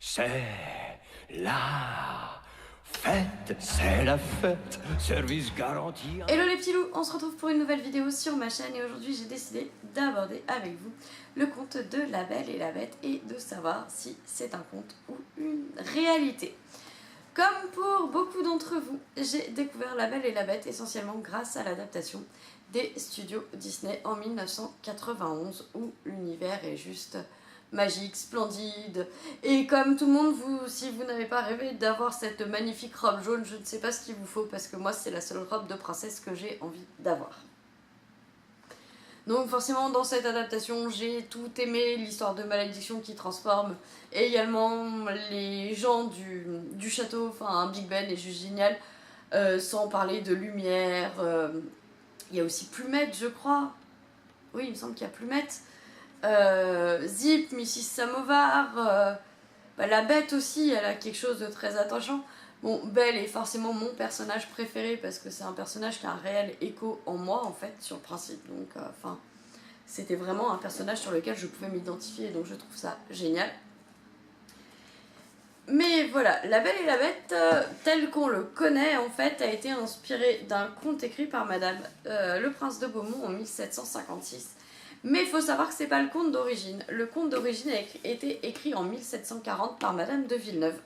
C'est la fête, c'est la fête, service garanti. Hello les petits loups, on se retrouve pour une nouvelle vidéo sur ma chaîne et aujourd'hui j'ai décidé d'aborder avec vous le conte de La Belle et la Bête et de savoir si c'est un conte ou une réalité. Comme pour beaucoup d'entre vous, j'ai découvert La Belle et la Bête essentiellement grâce à l'adaptation des studios Disney en 1991 où l'univers est juste magique, splendide, et comme tout le monde, si vous n'avez pas rêvé d'avoir cette magnifique robe jaune, je ne sais pas ce qu'il vous faut parce que moi c'est la seule robe de princesse que j'ai envie d'avoir. Donc forcément dans cette adaptation j'ai tout aimé, l'histoire de malédiction qui transforme, et également les gens du château, enfin Big Ben est juste génial, sans parler de lumière, il y a aussi Plumette je crois, oui il me semble qu'il y a Plumette, Zip, Mrs Samovar, la Bête aussi, elle a quelque chose de très attachant. Bon, Belle est forcément mon personnage préféré parce que c'est un personnage qui a un réel écho en moi en fait, sur le principe. Donc, c'était vraiment un personnage sur lequel je pouvais m'identifier, donc je trouve ça génial. Mais voilà, La Belle et la Bête, tel qu'on le connaît en fait, a été inspiré d'un conte écrit par Madame le Prince de Beaumont en 1756. Mais il faut savoir que c'est pas le conte d'origine. Le conte d'origine a été écrit en 1740 par Madame de Villeneuve.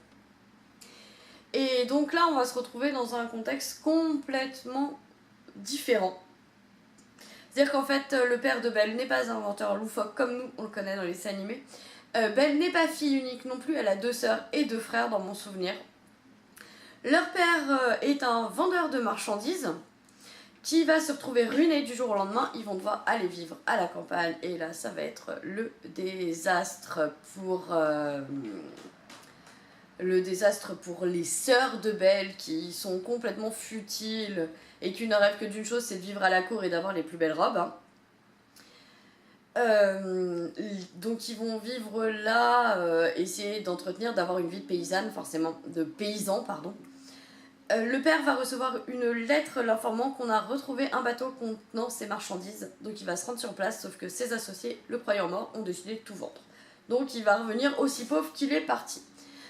Et donc là, on va se retrouver dans un contexte complètement différent. C'est-à-dire qu'en fait, le père de Belle n'est pas un inventeur loufoque comme nous, on le connaît dans les dessins animés. Belle n'est pas fille unique non plus, elle a 2 sœurs et 2 frères dans mon souvenir. Leur père est un vendeur de marchandises qui va se retrouver ruiné du jour au lendemain. Ils vont devoir aller vivre à la campagne et là ça va être le désastre pour les sœurs de Belle qui sont complètement futiles et qui ne rêvent que d'une chose, c'est de vivre à la cour et d'avoir les plus belles robes, hein. Donc ils vont vivre là, essayer d'entretenir, d'avoir une vie de paysanne, forcément, de paysan, pardon. Le père va recevoir une lettre l'informant qu'on a retrouvé un bateau contenant ses marchandises. Donc il va se rendre sur place, sauf que ses associés, le croyant mort, ont décidé de tout vendre. Donc il va revenir aussi pauvre qu'il est parti.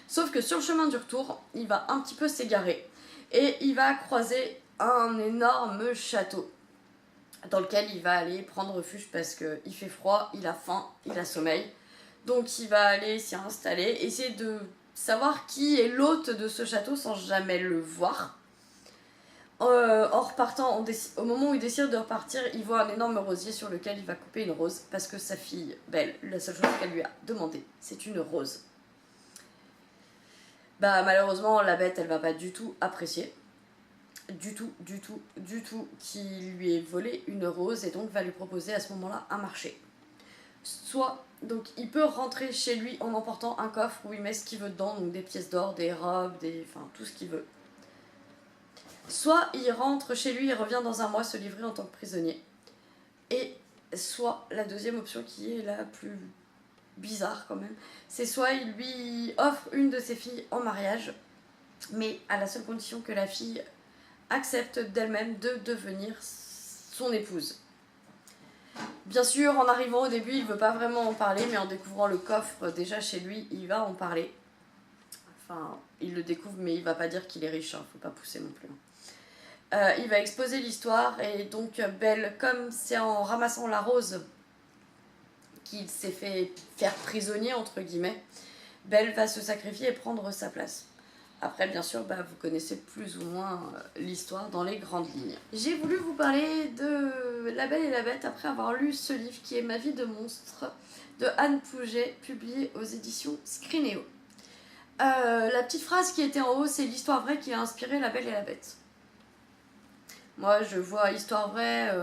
Sauf que sur le chemin du retour, il va un petit peu s'égarer. Et il va croiser un énorme château dans lequel il va aller prendre refuge parce qu'il fait froid, il a faim, il a sommeil. Donc il va aller s'y installer, essayer de savoir qui est l'hôte de ce château sans jamais le voir. En repartant, au moment où il décide de repartir, il voit un énorme rosier sur lequel il va couper une rose parce que sa fille, Belle, la seule chose qu'elle lui a demandé, c'est une rose. Malheureusement, la Bête, elle va pas du tout apprécier. Du tout qu'il lui ait volé une rose et donc va lui proposer à ce moment-là un marché. Soit, donc il peut rentrer chez lui en emportant un coffre où il met ce qu'il veut dedans, donc des pièces d'or, des robes, enfin tout ce qu'il veut. Soit il rentre chez lui et revient dans un mois se livrer en tant que prisonnier. Et soit la deuxième option qui est la plus bizarre quand même, c'est soit il lui offre une de ses filles en mariage, mais à la seule condition que la fille accepte d'elle-même de devenir son épouse. Bien sûr, en arrivant au début, il ne veut pas vraiment en parler, mais en découvrant le coffre déjà chez lui, il va en parler. Enfin, il le découvre, mais il ne va pas dire qu'il est riche, hein, faut pas pousser non plus. Il va exposer l'histoire, et donc Belle, comme c'est en ramassant la rose qu'il s'est fait faire prisonnier, entre guillemets, Belle va se sacrifier et prendre sa place. Après, bien sûr, vous connaissez plus ou moins l'histoire dans les grandes lignes. J'ai voulu vous parler de La Belle et la Bête après avoir lu ce livre qui est Ma vie de monstre de Anne Pouget, publié aux éditions Scrinéo. La petite phrase qui était en haut, c'est l'histoire vraie qui a inspiré La Belle et la Bête. Moi, je vois histoire vraie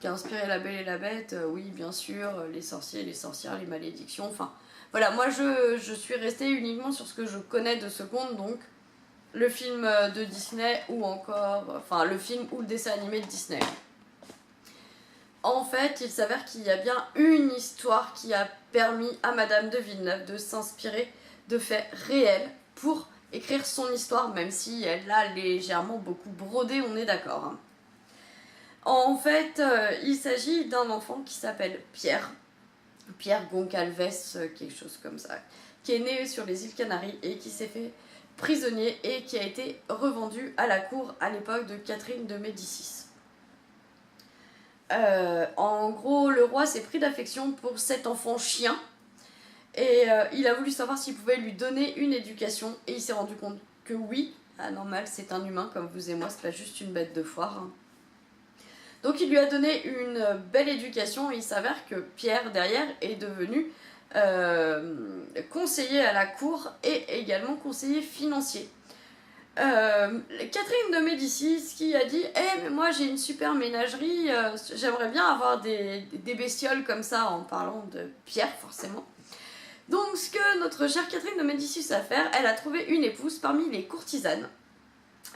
qui a inspiré La Belle et la Bête, oui, bien sûr, les sorciers, les sorcières, les malédictions, enfin... Voilà, moi je suis restée uniquement sur ce que je connais de ce conte, donc le film de Disney ou encore, enfin le film ou le dessin animé de Disney. En fait, il s'avère qu'il y a bien une histoire qui a permis à Madame de Villeneuve de s'inspirer de faits réels pour écrire son histoire, même si elle l'a légèrement beaucoup brodé, on est d'accord, hein. En fait, il s'agit d'un enfant qui s'appelle Pierre Goncalves, quelque chose comme ça, qui est né sur les îles Canaries et qui s'est fait prisonnier et qui a été revendu à la cour à l'époque de Catherine de Médicis. En gros, le roi s'est pris d'affection pour cet enfant chien et il a voulu savoir s'il pouvait lui donner une éducation et il s'est rendu compte que oui, normal, c'est un humain comme vous et moi, c'est pas juste une bête de foire. Donc il lui a donné une belle éducation et il s'avère que Pierre derrière est devenu conseiller à la cour et également conseiller financier. Catherine de Médicis qui a dit mais moi j'ai une super ménagerie, j'aimerais bien avoir des bestioles comme ça, en parlant de Pierre forcément. Donc ce que notre chère Catherine de Médicis a fait, elle a trouvé une épouse parmi les courtisanes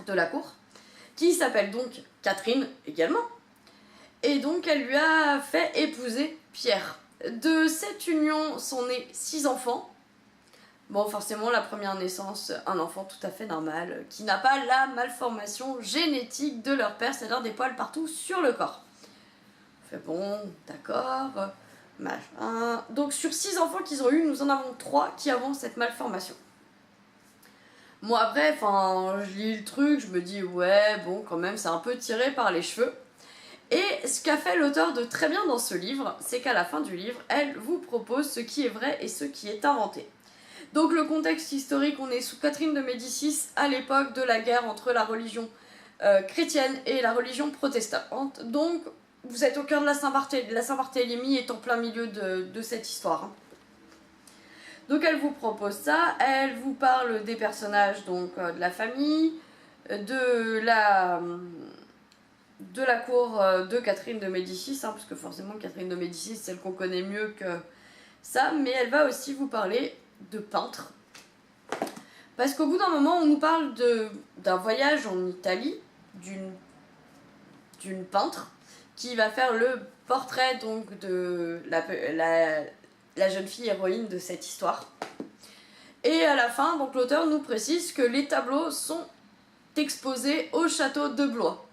de la cour qui s'appelle donc Catherine également, et donc elle lui a fait épouser Pierre. De cette union sont nés 6 enfants. Bon, forcément, la première naissance, un enfant tout à fait normal, qui n'a pas la malformation génétique de leur père, c'est-à-dire des poils partout sur le corps. On fait bon, d'accord, machin. Donc sur 6 enfants qu'ils ont eu, nous en avons 3 qui avons cette malformation. Moi après, je lis le truc, je me dis ouais, bon quand même, c'est un peu tiré par les cheveux. Et ce qu'a fait l'auteur de très bien dans ce livre, c'est qu'à la fin du livre, elle vous propose ce qui est vrai et ce qui est inventé. Donc le contexte historique, on est sous Catherine de Médicis à l'époque de la guerre entre la religion chrétienne et la religion protestante. Donc vous êtes au cœur de la Saint-Barthélemy. La Saint-Barthélemy est en plein milieu de cette histoire. Donc elle vous propose ça, elle vous parle des personnages, donc de la famille, de la cour de Catherine de Médicis, parce que forcément Catherine de Médicis, c'est celle qu'on connaît mieux que ça, mais elle va aussi vous parler de peintres. Parce qu'au bout d'un moment, on nous parle d'un voyage en Italie, d'une peintre, qui va faire le portrait donc de la jeune fille héroïne de cette histoire. Et à la fin, donc l'auteur nous précise que les tableaux sont exposés au château de Blois.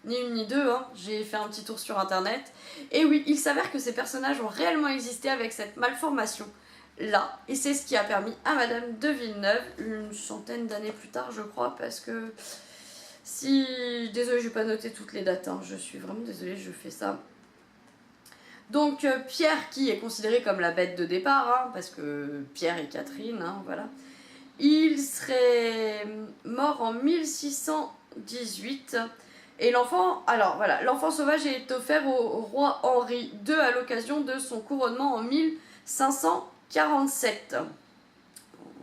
Ni une ni deux, j'ai fait un petit tour sur internet. Et oui, il s'avère que ces personnages ont réellement existé avec cette malformation là, et c'est ce qui a permis à Madame de Villeneuve, une centaine d'années plus tard je crois, parce que désolée, je vais pas noter toutes les dates, je suis vraiment désolée, je fais ça. Donc Pierre, qui est considéré comme la bête de départ, parce que Pierre et Catherine, voilà, il serait mort en 1618. Et l'enfant sauvage est offert au roi Henri II à l'occasion de son couronnement en 1547.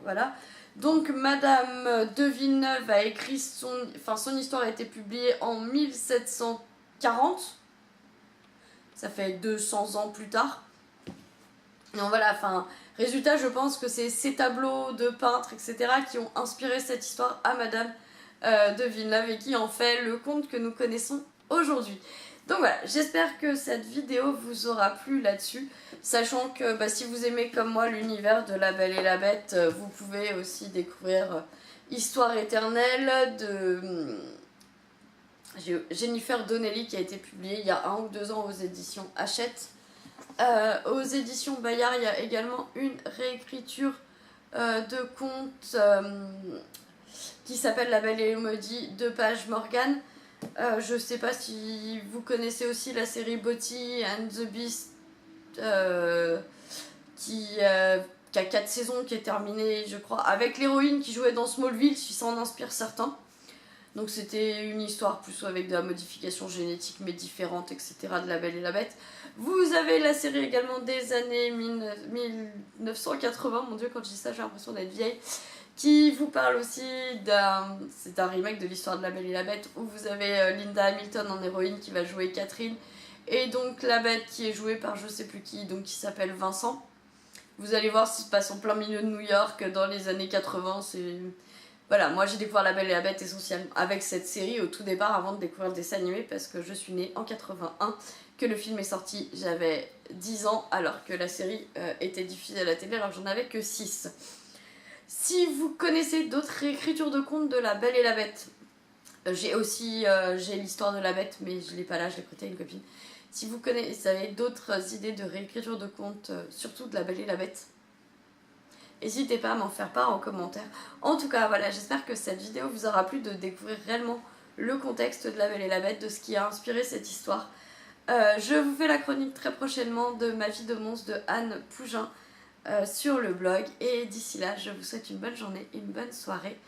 Voilà. Donc Madame de Villeneuve a écrit son histoire a été publiée en 1740. Ça fait 200 ans plus tard. Donc voilà, résultat, je pense que c'est ces tableaux de peintres, etc. qui ont inspiré cette histoire à Madame de Villeneuve et qui en fait le conte que nous connaissons aujourd'hui. Donc voilà, j'espère que cette vidéo vous aura plu là-dessus, sachant que si vous aimez comme moi l'univers de La Belle et la Bête, vous pouvez aussi découvrir Histoire éternelle de Jennifer Donnelly qui a été publiée il y a 1 ou 2 ans aux éditions Hachette. Aux éditions Bayard, il y a également une réécriture de conte qui s'appelle La Belle et le Maudit de Page Morgan. Je sais pas si vous connaissez aussi la série Beauty and the Beast qui a 4 saisons, qui est terminée je crois avec l'héroïne qui jouait dans Smallville, si ça en inspire certains. Donc c'était une histoire plus avec de la modification génétique mais différente, etc. de La Belle et la Bête. Vous avez la série également des années 1980, mon dieu, quand je dis ça j'ai l'impression d'être vieille, qui vous parle aussi c'est un remake de l'histoire de La Belle et la Bête, où vous avez Linda Hamilton en héroïne qui va jouer Catherine, et donc la bête qui est jouée par je sais plus qui, donc qui s'appelle Vincent. Vous allez voir, ça se passe en plein milieu de New York dans les années 80, Voilà, moi j'ai découvert La Belle et la Bête essentiellement avec cette série au tout départ avant de découvrir le dessin animé, parce que je suis née en 81, que le film est sorti, j'avais 10 ans alors que la série était diffusée à la télé alors que j'en avais que 6. Si vous connaissez d'autres réécritures de contes de La Belle et la Bête, j'ai l'histoire de la Bête mais je l'ai pas là, je l'ai prêté à une copine. Si vous avez d'autres idées de réécriture de contes, surtout de La Belle et la Bête, n'hésitez pas à m'en faire part en commentaire. En tout cas, voilà, j'espère que cette vidéo vous aura plu, de découvrir réellement le contexte de La Belle et la Bête, de ce qui a inspiré cette histoire. Je vous fais la chronique très prochainement de Ma vie de monstre de Anne Pougin sur le blog. Et d'ici là, je vous souhaite une bonne journée, une bonne soirée,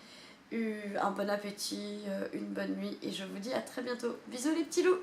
un bon appétit, une bonne nuit. Et je vous dis à très bientôt. Bisous les petits loups!